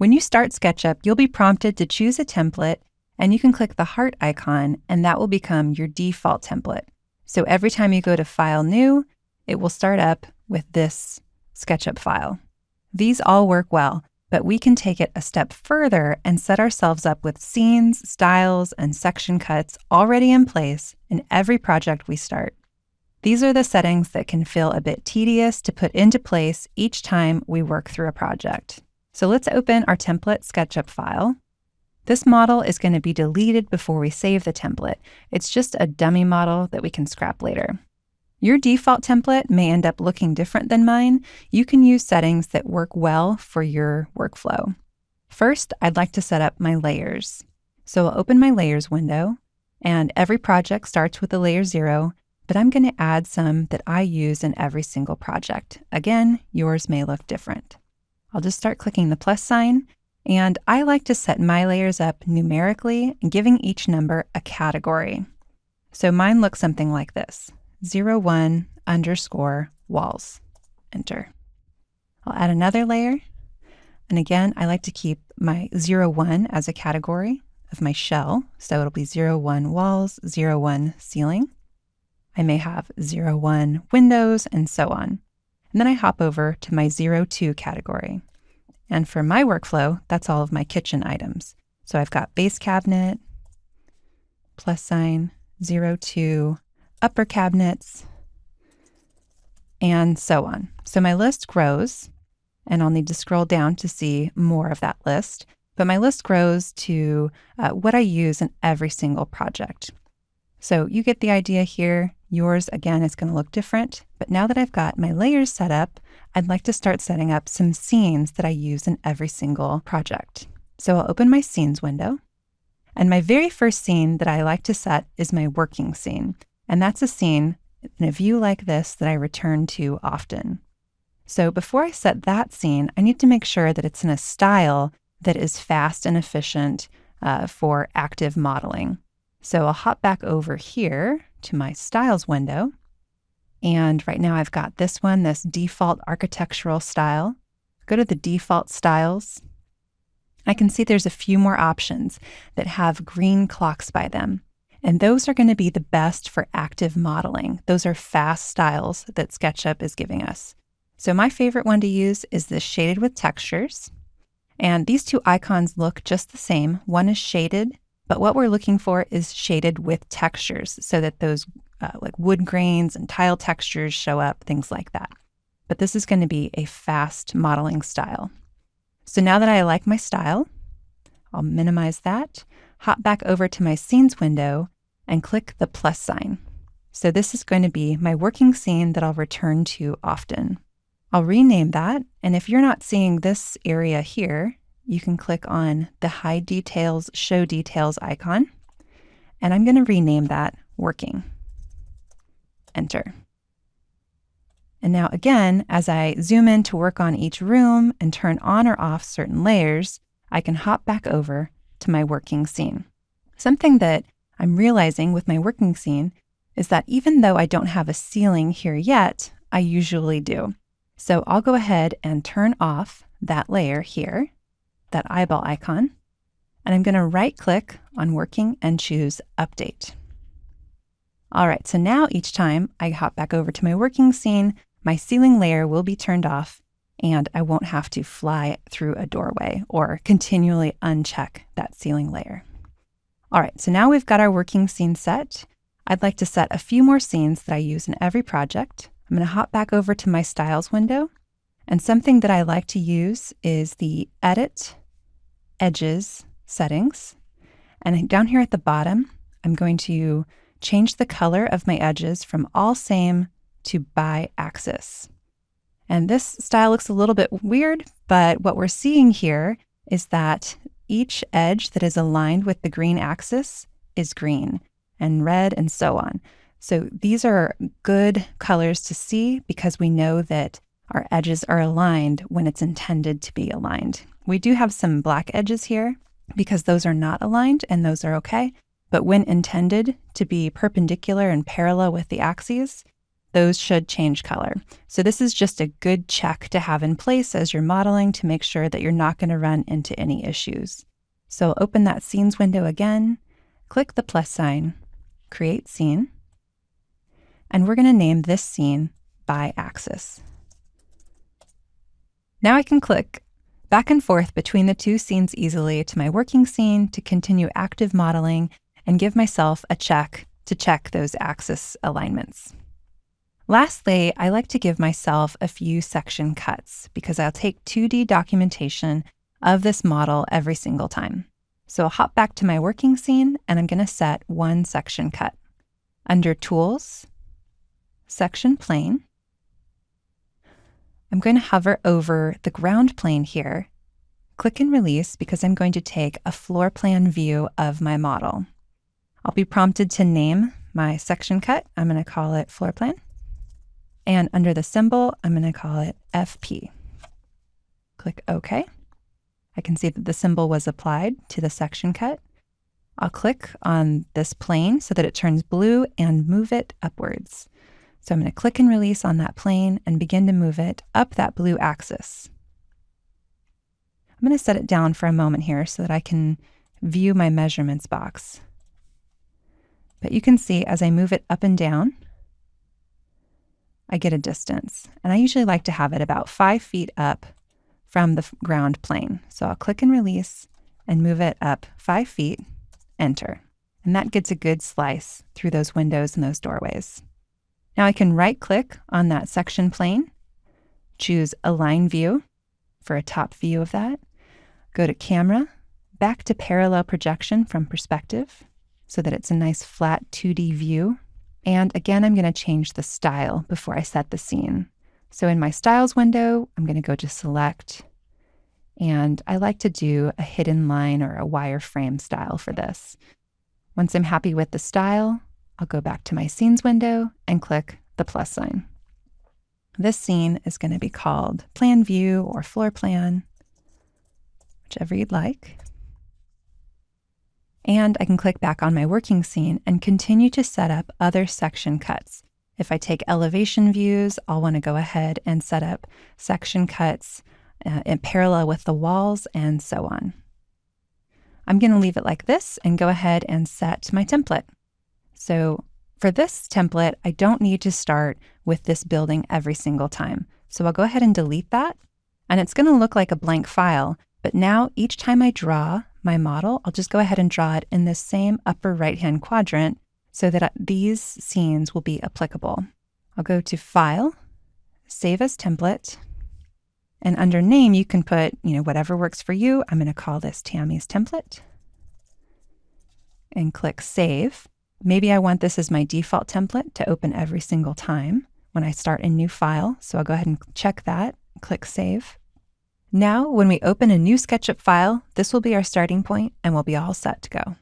When you start SketchUp, you'll be prompted to choose a template, and you can click the heart icon, and that will become your default template. So every time you go to File New, it will start up with this SketchUp file. These all work well, but we can take it a step further and set ourselves up with scenes, styles, and section cuts already in place in every project we start. These are the settings that can feel a bit tedious to put into place each time we work through a project. So let's open our template SketchUp file. This model is going to be deleted before we save the template. It's just a dummy model that we can scrap later. Your default template may end up looking different than mine. You can use settings that work well for your workflow. First, I'd like to set up my layers. So I'll open my layers window, and every project starts with a layer 0, but I'm going to add some that I use in every single project. Again, yours may look different. I'll just start clicking the plus sign, and I like to set my layers up numerically, giving each number a category. So mine looks something like this: 01 underscore walls. Enter. I'll add another layer. And again, I like to keep my 01 as a category of my shell. So it'll be 01 walls, 01 ceiling. I may have 01 windows, and so on. And then I hop over to my 02 category. And for my workflow, that's all of my kitchen items. So I've got base cabinet, plus sign, 02, upper cabinets, and so on. So my list grows, and I'll need to scroll down to see more of that list. But my list grows to what I use in every single project. So you get the idea here. Yours, again, is going to look different. But now that I've got my layers set up, I'd like to start setting up some scenes that I use in every single project. So I'll open my scenes window. And my very first scene that I like to set is my working scene. And that's a scene in a view like this that I return to often. So before I set that scene, I need to make sure that it's in a style that is fast and efficient for active modeling. So I'll hop back over here to my styles window. And right now I've got this one, this default architectural style. Go to the default styles. I can see there's a few more options that have green clocks by them. And those are going to be the best for active modeling. Those are fast styles that SketchUp is giving us. So my favorite one to use is this shaded with textures. And these two icons look just the same. One is shaded, but what we're looking for is shaded with textures so that those like wood grains and tile textures show up, things like that. But this is going to be a fast modeling style. So now that I like my style, I'll minimize that, hop back over to my scenes window, and click the plus sign. So this is going to be my working scene that I'll return to often. I'll rename that, and if you're not seeing this area here, you can click on the Hide Details, Show Details icon, and I'm going to rename that Working. Enter. And now again, as I zoom in to work on each room and turn on or off certain layers, I can hop back over to my working scene. Something that I'm realizing with my working scene is that even though I don't have a ceiling here yet, I usually do. So I'll go ahead and turn off that layer here, that eyeball icon, and I'm going to right-click on Working and choose Update. All right, so now each time I hop back over to my working scene, my ceiling layer will be turned off, and I won't have to fly through a doorway or continually uncheck that ceiling layer. All right, so now we've got our working scene set. I'd like to set a few more scenes that I use in every project. I'm going to hop back over to my Styles window, and something that I like to use is the Edit Edges settings. And down here at the bottom, I'm going to change the color of my edges from all same to by axis. And this style looks a little bit weird, but what we're seeing here is that each edge that is aligned with the green axis is green and red and so on. So these are good colors to see because we know that our edges are aligned when it's intended to be aligned. We do have some black edges here because those are not aligned and those are okay. But when intended to be perpendicular and parallel with the axes, those should change color. So this is just a good check to have in place as you're modeling to make sure that you're not going to run into any issues. So open that scenes window again, click the plus sign, create scene, and we're going to name this scene by axis. Now I can click back and forth between the two scenes easily to my working scene to continue active modeling and give myself a check to check those axis alignments. Lastly, I like to give myself a few section cuts because I'll take 2D documentation of this model every single time. So I'll hop back to my working scene and I'm going to set one section cut. Under Tools, Section Plane, I'm going to hover over the ground plane here, click and release because I'm going to take a floor plan view of my model. I'll be prompted to name my section cut. I'm going to call it floor plan. And under the symbol, I'm going to call it FP. Click OK. I can see that the symbol was applied to the section cut. I'll click on this plane so that it turns blue and move it upwards. So I'm going to click and release on that plane and begin to move it up that blue axis. I'm going to set it down for a moment here so that I can view my measurements box. But you can see as I move it up and down, I get a distance. And I usually like to have it about 5 feet up from the ground plane. So I'll click and release and move it up 5 feet, enter. And that gets a good slice through those windows and those doorways. Now I can right click on that section plane, choose Align View for a top view of that, go to Camera, back to Parallel Projection from Perspective so that it's a nice flat 2D view. And again, I'm going to change the style before I set the scene. So in my Styles window, I'm going to go to Select, and I like to do a hidden line or a wireframe style for this. Once I'm happy with the style, I'll go back to my Scenes window and click the plus sign. This scene is going to be called Plan View or Floor Plan, whichever you'd like. And I can click back on my working scene and continue to set up other section cuts. If I take elevation views, I'll want to go ahead and set up section cuts in parallel with the walls and so on. I'm going to leave it like this and go ahead and set my template. So for this template, I don't need to start with this building every single time. So I'll go ahead and delete that. And it's going to look like a blank file. But now each time I draw my model, I'll just go ahead and draw it in this same upper right-hand quadrant so that these scenes will be applicable. I'll go to File, Save as Template, and under Name, you can put, whatever works for you. I'm going to call this Tammy's Template and click Save. Maybe I want this as my default template to open every single time when I start a new file. So I'll go ahead and check that, click Save. Now, when we open a new SketchUp file, this will be our starting point and we'll be all set to go.